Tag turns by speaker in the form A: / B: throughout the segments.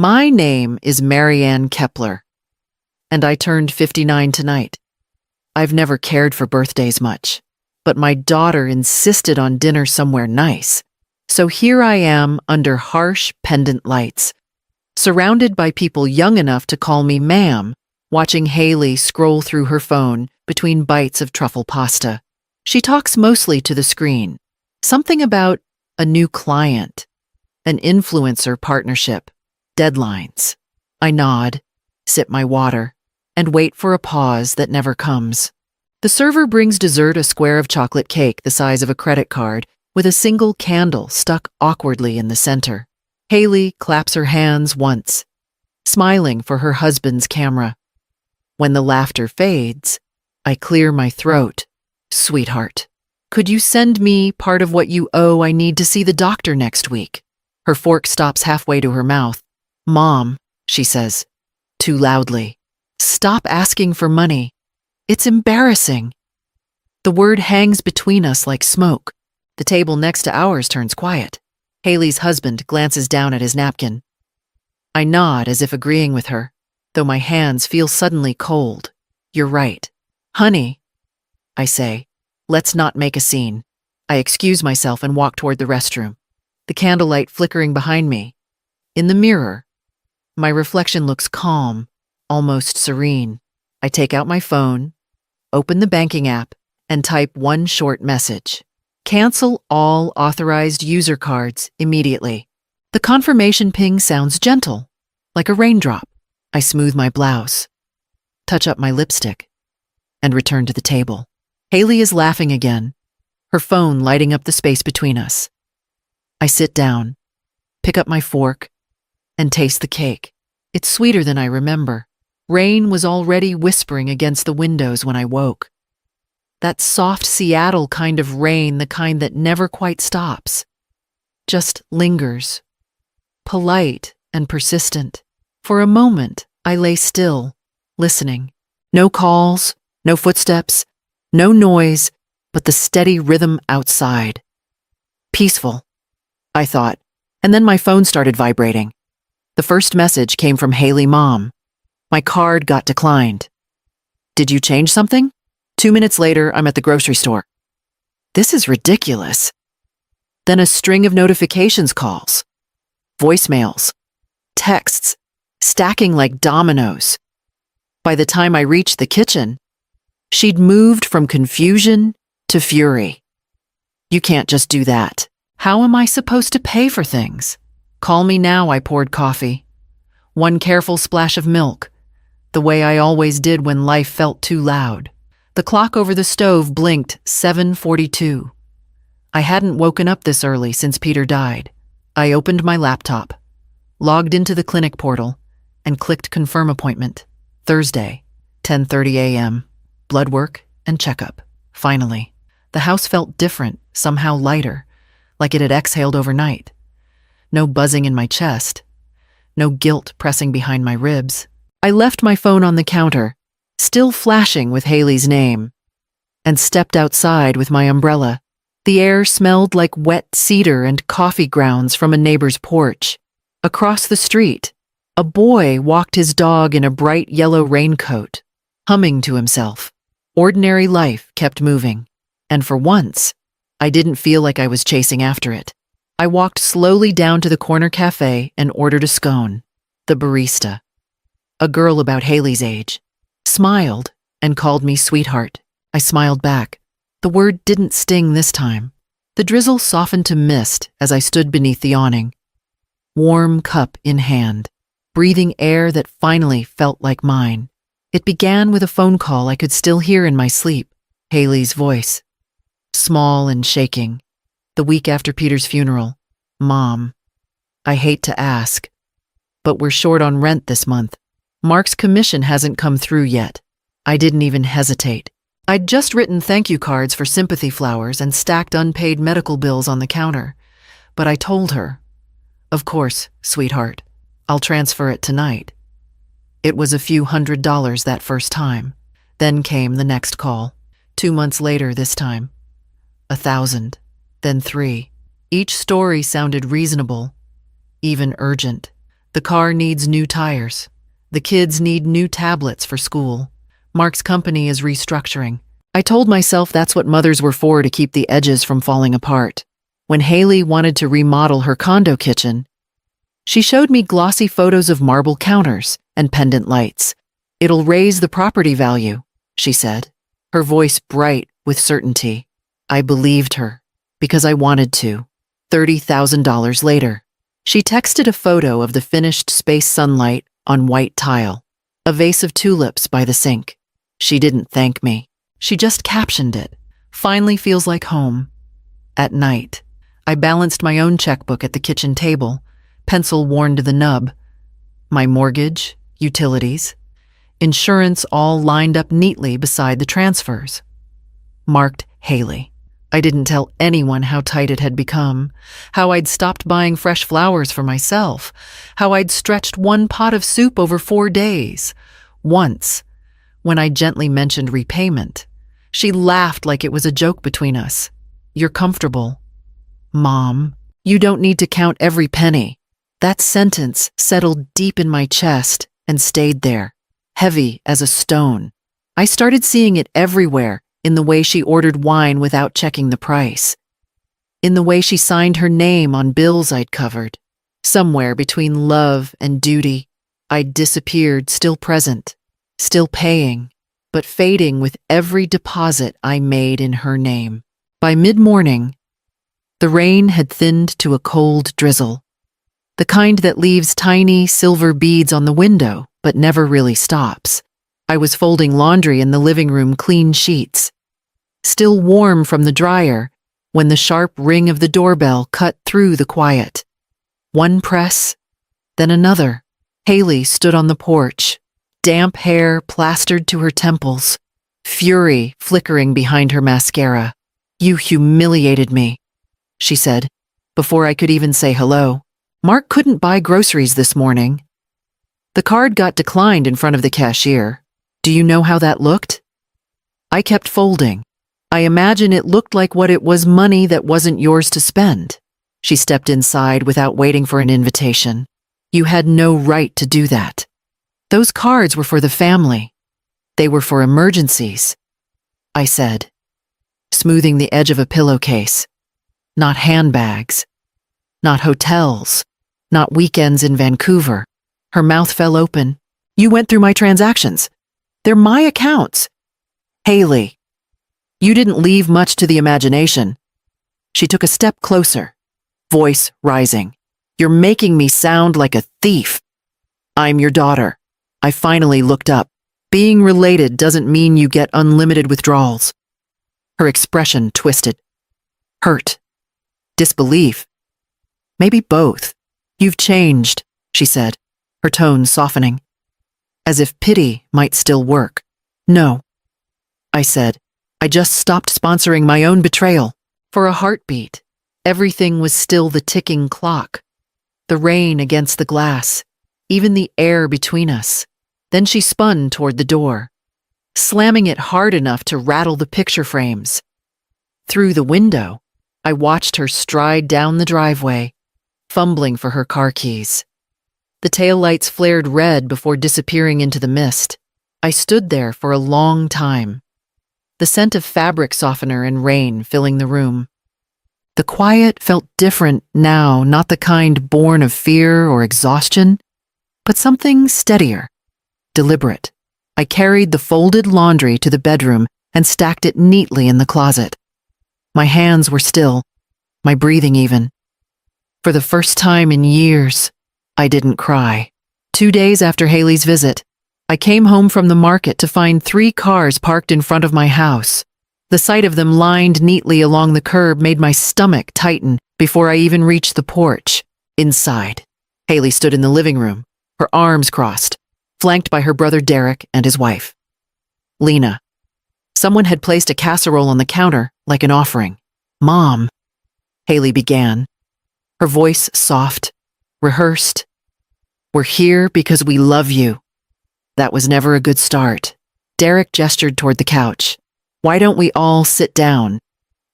A: My name is Marianne Kepler, and I turned 59 tonight. I've never cared for birthdays much, but my daughter insisted on dinner somewhere nice. So here I am under harsh pendant lights, surrounded by people young enough to call me ma'am, watching Haley scroll through her phone between bites of truffle pasta. She talks mostly to the screen. Something about a new client, an influencer partnership, deadlines. I nod, sip my water, and wait for a pause that never comes. The server brings dessert, a square of chocolate cake the size of a credit card with a single candle stuck awkwardly in the center. Haley claps her hands once, smiling for her husband's camera. When the laughter fades, I clear my throat. Sweetheart, could you send me part of what you owe? I need to see the doctor next week. Her fork stops halfway to her mouth. Mom, she says, too loudly, stop asking for money. It's embarrassing. The word hangs between us like smoke. The table next to ours turns quiet. Haley's husband glances down at his napkin. I nod as if agreeing with her, though my hands feel suddenly cold. You're right. Honey, I say, let's not make a scene. I excuse myself and walk toward the restroom, the candlelight flickering behind me. In the mirror, my reflection looks calm, almost serene. I take out my phone, open the banking app, and type one short message. Cancel all authorized user cards immediately. The confirmation ping sounds gentle, like a raindrop. I smooth my blouse, touch up my lipstick, and return to the table. Haley is laughing again, her phone lighting up the space between us. I sit down, pick up my fork, and taste the cake. It's sweeter than I remember. Rain was already whispering against the windows when I woke. That soft Seattle kind of rain, the kind that never quite stops. Just lingers. Polite and persistent. For a moment, I lay still, listening. No calls, no footsteps, no noise, but the steady rhythm outside. Peaceful, I thought, and then my phone started vibrating. The first message came from Haley Mom. My card got declined. Did you change something? 2 minutes later, I'm at the grocery store. This is ridiculous. Then a string of notifications calls, voicemails, texts, stacking like dominoes. By the time I reached the kitchen, she'd moved from confusion to fury. You can't just do that. How am I supposed to pay for things? Call me now, I poured coffee. One careful splash of milk, the way I always did when life felt too loud. The clock over the stove blinked 7:42. I hadn't woken up this early since Peter died. I opened my laptop, logged into the clinic portal, and clicked confirm appointment. Thursday, 10:30 a.m. Blood work and checkup. Finally. The house felt different, somehow lighter, like it had exhaled overnight. No buzzing in my chest. No guilt pressing behind my ribs. I left my phone on the counter, still flashing with Haley's name, and stepped outside with my umbrella. The air smelled like wet cedar and coffee grounds from a neighbor's porch. Across the street, a boy walked his dog in a bright yellow raincoat, humming to himself. Ordinary life kept moving, and for once, I didn't feel like I was chasing after it. I walked slowly down to the corner cafe and ordered a scone. The barista, a girl about Haley's age, smiled and called me sweetheart. I smiled back. The word didn't sting this time. The drizzle softened to mist as I stood beneath the awning, warm cup in hand, breathing air that finally felt like mine. It began with a phone call I could still hear in my sleep. Haley's voice, small and shaking, the week after Peter's funeral. Mom, I hate to ask, but we're short on rent this month. Mark's commission hasn't come through yet. I didn't even hesitate. I'd just written thank you cards for sympathy flowers and stacked unpaid medical bills on the counter. But I told her, of course, sweetheart, I'll transfer it tonight. It was a few $100s that first time. Then came the next call. 2 months later this time. 1,000, then 3. Each story sounded reasonable, even urgent. The car needs new tires. The kids need new tablets for school. Mark's company is restructuring. I told myself that's what mothers were for, to keep the edges from falling apart. When Haley wanted to remodel her condo kitchen, she showed me glossy photos of marble counters and pendant lights. "It'll raise the property value," she said, her voice bright with certainty. I believed her, because I wanted to. $30,000 later, she texted a photo of the finished space sunlight on white tile, a vase of tulips by the sink. She didn't thank me. She just captioned it. "Finally feels like home." At night, I balanced my own checkbook at the kitchen table, pencil worn to the nub. My mortgage, utilities, insurance all lined up neatly beside the transfers. Marked Haley. I didn't tell anyone how tight it had become, how I'd stopped buying fresh flowers for myself, how I'd stretched one pot of soup over 4 days. Once, when I gently mentioned repayment, she laughed like it was a joke between us. "You're comfortable." "Mom, you don't need to count every penny." That sentence settled deep in my chest and stayed there, heavy as a stone. I started seeing it everywhere, in the way she ordered wine without checking the price, in the way she signed her name on bills I'd covered. Somewhere between love and duty, I'd disappeared, still present, still paying, but fading with every deposit I made in her name. By mid-morning, the rain had thinned to a cold drizzle, the kind that leaves tiny silver beads on the window but never really stops. I was folding laundry in the living room, clean sheets, still warm from the dryer, when the sharp ring of the doorbell cut through the quiet. One press, then another. Haley stood on the porch, damp hair plastered to her temples, fury flickering behind her mascara. "You humiliated me," she said, before I could even say hello. "Mark couldn't buy groceries this morning." The card got declined in front of the cashier. Do you know how that looked? I kept folding. I imagine it looked like what it was, money that wasn't yours to spend. She stepped inside without waiting for an invitation. "You had no right to do that. Those cards were for the family. They were for emergencies," I said, smoothing the edge of a pillowcase. "Not handbags. Not hotels. Not weekends in Vancouver." Her mouth fell open. "You went through my transactions. They're my accounts." "Haley, you didn't leave much to the imagination." She took a step closer, voice rising. "You're making me sound like a thief." "I'm your daughter." I finally looked up. "Being related doesn't mean you get unlimited withdrawals." Her expression twisted. Hurt. Disbelief. Maybe both. "You've changed," she said, her tone softening, as if pity might still work. "No," I said. "I just stopped sponsoring my own betrayal." For a heartbeat, everything was still the ticking clock, the rain against the glass, even the air between us. Then she spun toward the door, slamming it hard enough to rattle the picture frames. Through the window, I watched her stride down the driveway, fumbling for her car keys. The taillights flared red before disappearing into the mist. I stood there for a long time, the scent of fabric softener and rain filling the room. The quiet felt different now, not the kind born of fear or exhaustion, but something steadier, deliberate. I carried the folded laundry to the bedroom and stacked it neatly in the closet. My hands were still, my breathing even. For the first time in years, I didn't cry. 2 days after Haley's visit, I came home from the market to find 3 cars parked in front of my house. The sight of them lined neatly along the curb made my stomach tighten before I even reached the porch. Inside, Haley stood in the living room, her arms crossed, flanked by her brother Derek and his wife, Lena. Someone had placed a casserole on the counter like an offering. "Mom," Haley began, her voice soft, rehearsed. "We're here because we love you." That was never a good start. Derek gestured toward the couch. "Why don't we all sit down?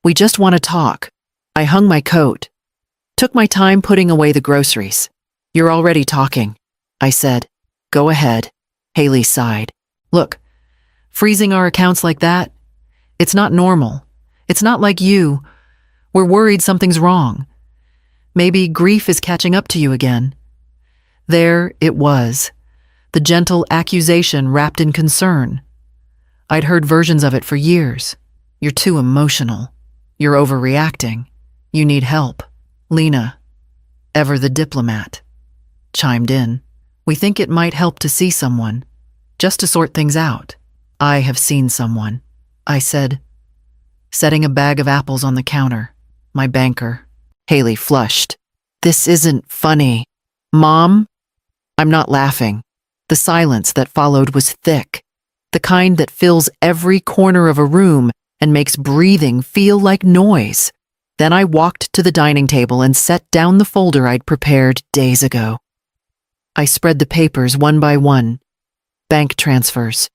A: We just want to talk." I hung my coat, took my time putting away the groceries. You're already talking, I said. Go ahead. Haley sighed. Look, freezing our accounts like that, it's not normal. It's not like you. We're worried something's wrong. Maybe grief is catching up to you again. There it was, the gentle accusation wrapped in concern. I'd heard versions of it for years. You're too emotional. You're overreacting. You need help. Lena, ever the diplomat, chimed in. We think it might help to see someone, just to sort things out. I have seen someone, I said, setting a bag of apples on the counter. My banker. Haley flushed. This isn't funny. Mom? I'm not laughing. The silence that followed was thick, the kind that fills every corner of a room and makes breathing feel like noise. Then I walked to the dining table and set down the folder I'd prepared days ago. I spread the papers one by one. Bank transfers,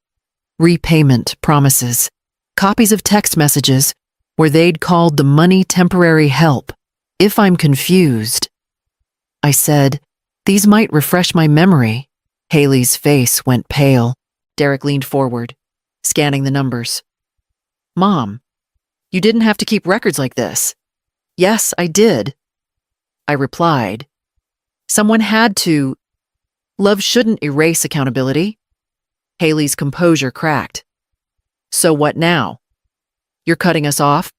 A: repayment promises, copies of text messages where they'd called the money temporary help. If I'm confused, I said, these might refresh my memory. Haley's face went pale. Derek leaned forward, scanning the numbers. Mom, you didn't have to keep records like this. Yes, I did. I replied. Someone had to. Love shouldn't erase accountability. Haley's composure cracked. So what now? You're cutting us off?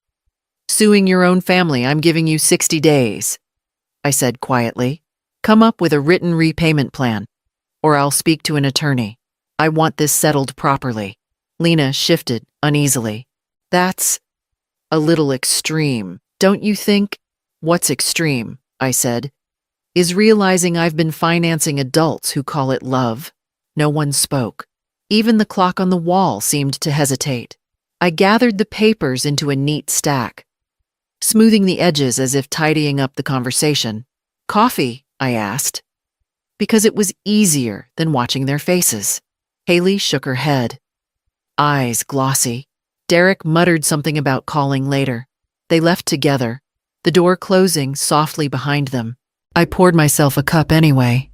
A: Suing your own family, I'm giving you 60 days. I said quietly. Come up with a written repayment plan, or I'll speak to an attorney. I want this settled properly. Lena shifted uneasily. That's a little extreme, don't you think? What's extreme, I said, is realizing I've been financing adults who call it love. No one spoke. Even the clock on the wall seemed to hesitate. I gathered the papers into a neat stack, smoothing the edges as if tidying up the conversation. Coffee, I asked, because it was easier than watching their faces. Haley shook her head, eyes glossy. Derek muttered something about calling later. They left together, the door closing softly behind them. I poured myself a cup anyway,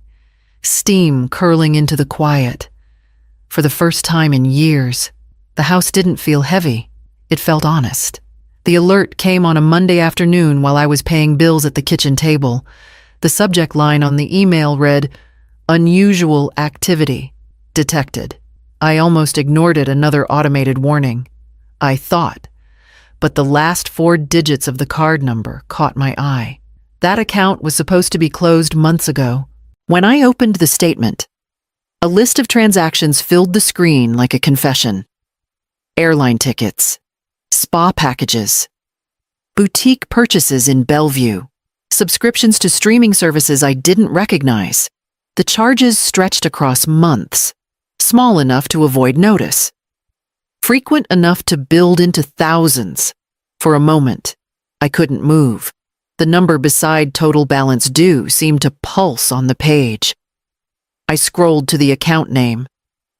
A: steam curling into the quiet. For the first time in years, the house didn't feel heavy. It felt honest. The alert came on a Monday afternoon while I was paying bills at the kitchen table. The subject line on the email read, "Unusual activity detected." I almost ignored it, another automated warning. I thought, but the last 4 digits of the card number caught my eye. That account was supposed to be closed months ago. When I opened the statement, a list of transactions filled the screen like a confession. Airline tickets, spa packages, boutique purchases in Bellevue, subscriptions to streaming services I didn't recognize. The charges stretched across months, small enough to avoid notice, frequent enough to build into thousands. For a moment, I couldn't move. The number beside total balance due seemed to pulse on the page. I scrolled to the account name.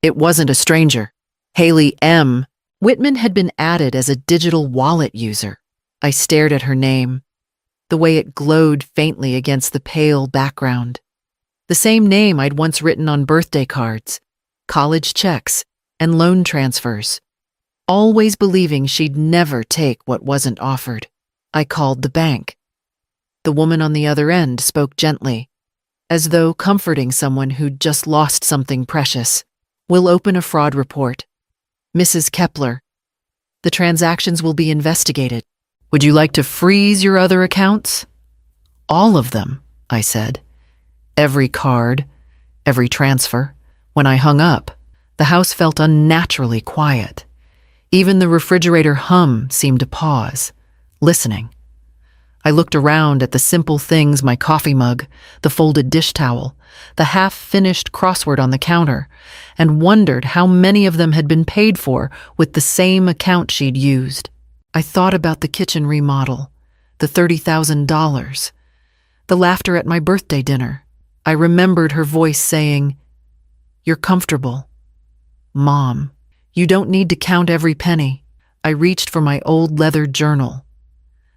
A: It wasn't a stranger. Haley M. Whitman had been added as a digital wallet user. I stared at her name, the way it glowed faintly against the pale background. The same name I'd once written on birthday cards, college checks, and loan transfers, always believing she'd never take what wasn't offered. I called the bank. The woman on the other end spoke gently, as though comforting someone who'd just lost something precious. We'll open a fraud report. Mrs. Kepler, the transactions will be investigated. Would you like to freeze your other accounts? All of them, I said. Every card, every transfer. When I hung up, the house felt unnaturally quiet. Even the refrigerator hum seemed to pause, listening. I looked around at the simple things, my coffee mug, the folded dish towel, the half-finished crossword on the counter, and wondered how many of them had been paid for with the same account she'd used. I thought about the kitchen remodel, the $30,000, the laughter at my birthday dinner. I remembered her voice saying, "You're comfortable. Mom, you don't need to count every penny." I reached for my old leather journal,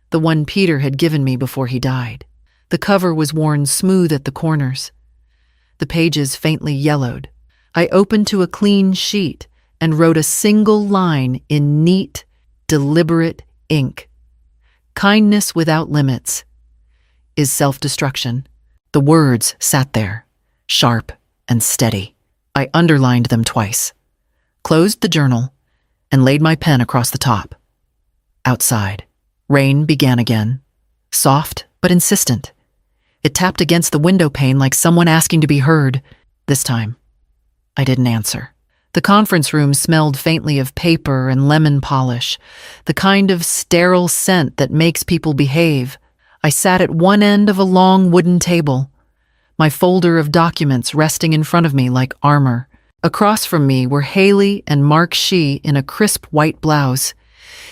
A: the one Peter had given me before he died. The cover was worn smooth at the corners, the pages faintly yellowed. I opened to a clean sheet and wrote a single line in neat, deliberate ink. Kindness without limits is self-destruction. The words sat there, sharp and steady. I underlined them twice, closed the journal, and laid my pen across the top. Outside, rain began again, soft but insistent. It tapped against the window pane like someone asking to be heard. This time, I didn't answer. The conference room smelled faintly of paper and lemon polish, the kind of sterile scent that makes people behave. I sat at one end of a long wooden table, my folder of documents resting in front of me like armor. Across from me were Haley and Mark Shee in a crisp white blouse,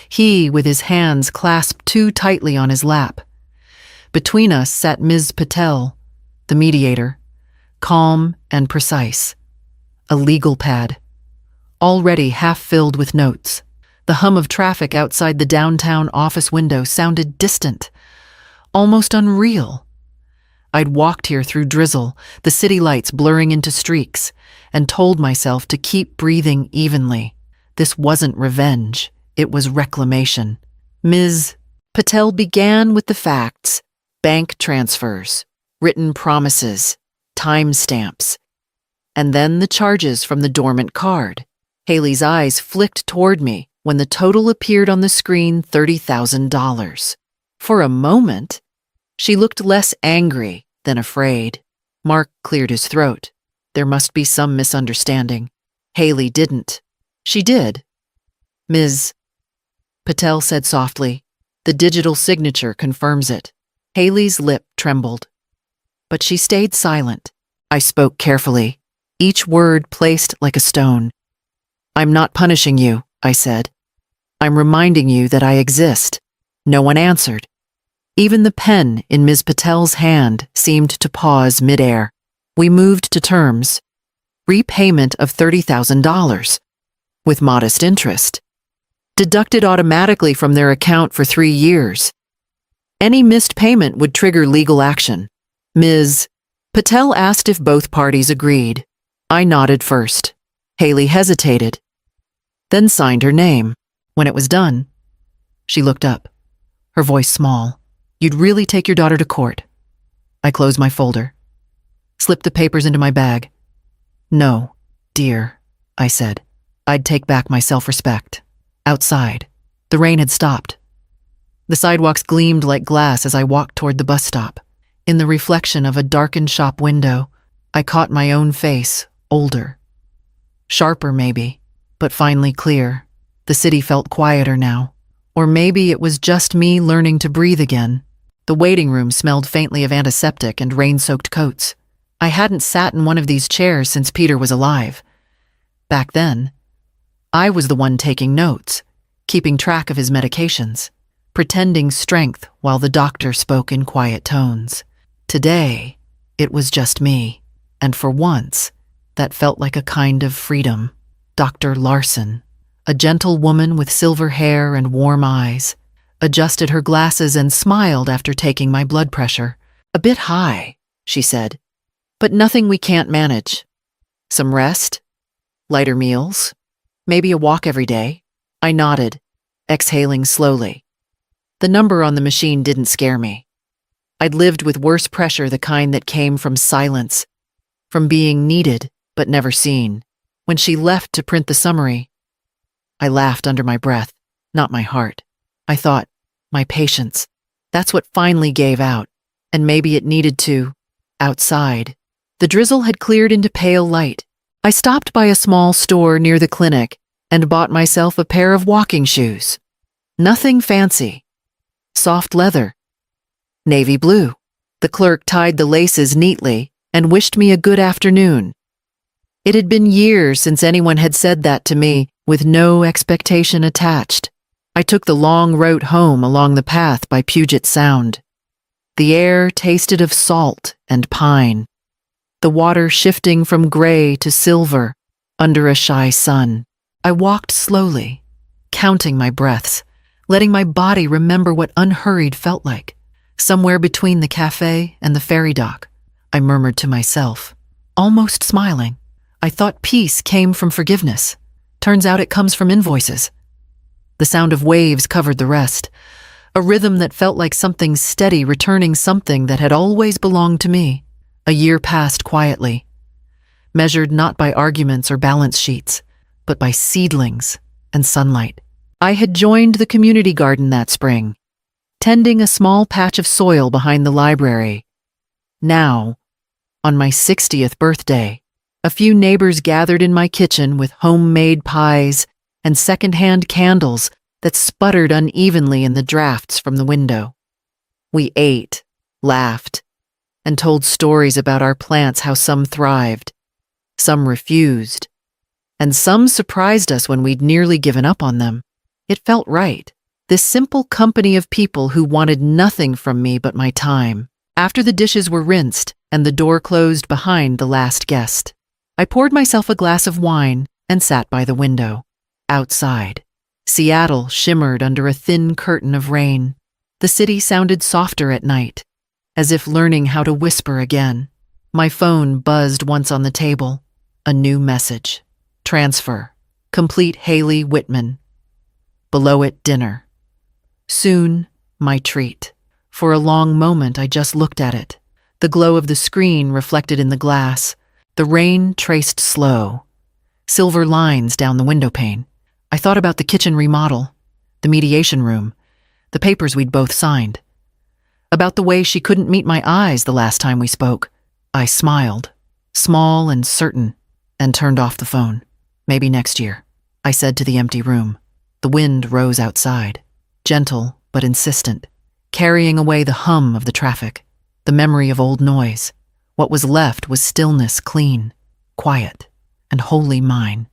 A: he with his hands clasped too tightly on his lap. Between us sat Ms. Patel, the mediator, calm and precise. A legal pad, already half filled with notes. The hum of traffic outside the downtown office window sounded distant, almost unreal. I'd walked here through drizzle, the city lights blurring into streaks, and told myself to keep breathing evenly. This wasn't revenge, it was reclamation. Ms. Patel began with the facts: bank transfers, written promises, timestamps, and then the charges from the dormant card. Haley's eyes flicked toward me when the total appeared on the screen: $30,000. For a moment, she looked less angry than afraid. Mark cleared his throat. There must be some misunderstanding. Haley didn't. She did. Ms. Patel said softly, "The digital signature confirms it." Haley's lip trembled, but she stayed silent. I spoke carefully, each word placed like a stone. "I'm not punishing you," I said. "I'm reminding you that I exist." No one answered. Even the pen in Ms. Patel's hand seemed to pause midair. We moved to terms. Repayment of $30,000, with modest interest, deducted automatically from their account for 3 years. Any missed payment would trigger legal action. Ms. Patel asked if both parties agreed. I nodded first. Haley hesitated, then signed her name. When it was done, she looked up, her voice small. "You'd really take your daughter to court?" I closed my folder, slipped the papers into my bag. "No, dear," I said. I'd take back my self-respect. Outside, the rain had stopped. The sidewalks gleamed like glass as I walked toward the bus stop. In the reflection of a darkened shop window, I caught my own face, older. Sharper, maybe, but finally clear. The city felt quieter now. Or maybe it was just me learning to breathe again. The waiting room smelled faintly of antiseptic and rain-soaked coats. I hadn't sat in one of these chairs since Peter was alive. Back then, I was the one taking notes, keeping track of his medications, pretending strength while the doctor spoke in quiet tones. Today, it was just me, and for once, that felt like a kind of freedom. Dr. Larson, a gentle woman with silver hair and warm eyes, adjusted her glasses and smiled after taking my blood pressure. "A bit high," she said, "but nothing we can't manage. Some rest, lighter meals, maybe a walk every day." I nodded, exhaling slowly. The number on the machine didn't scare me. I'd lived with worse pressure, the kind that came from silence, from being needed but never seen. When she left to print the summary, I laughed under my breath, not my heart. I thought, my patience, that's what finally gave out, and maybe it needed to. Outside, the drizzle had cleared into pale light. I stopped by a small store near the clinic and bought myself a pair of walking shoes. Nothing fancy. Soft leather. Navy blue. The clerk tied the laces neatly and wished me a good afternoon. It had been years since anyone had said that to me, with no expectation attached. I took the long route home along the path by Puget Sound. The air tasted of salt and pine, the water shifting from gray to silver under a shy sun. I walked slowly, counting my breaths, letting my body remember what unhurried felt like. Somewhere between the cafe and the ferry dock, I murmured to myself, almost smiling. I thought peace came from forgiveness. Turns out it comes from invoices. The sound of waves covered the rest, a rhythm that felt like something steady returning something that had always belonged to me. A year passed quietly, measured not by arguments or balance sheets, but by seedlings and sunlight. I had joined the community garden that spring, tending a small patch of soil behind the library. Now, on my 60th birthday, a few neighbors gathered in my kitchen with homemade pies and secondhand candles that sputtered unevenly in the drafts from the window. We ate, laughed, and told stories about our plants, how some thrived, some refused, and some surprised us when we'd nearly given up on them. It felt right. This simple company of people who wanted nothing from me but my time. After the dishes were rinsed and the door closed behind the last guest, I poured myself a glass of wine and sat by the window. Outside, Seattle shimmered under a thin curtain of rain. The city sounded softer at night, as if learning how to whisper again. My phone buzzed once on the table. A new message. Transfer. Complete Haley Whitman. Below it, dinner. Soon, my treat. For a long moment, I just looked at it. The glow of the screen reflected in the glass. The rain traced slow. Silver lines down the window pane. I thought about the kitchen remodel, the mediation room, the papers we'd both signed. About the way she couldn't meet my eyes the last time we spoke. I smiled, small and certain, and turned off the phone. Maybe next year, I said to the empty room. The wind rose outside, gentle but insistent, carrying away the hum of the traffic, the memory of old noise. What was left was stillness, clean, quiet, and wholly mine.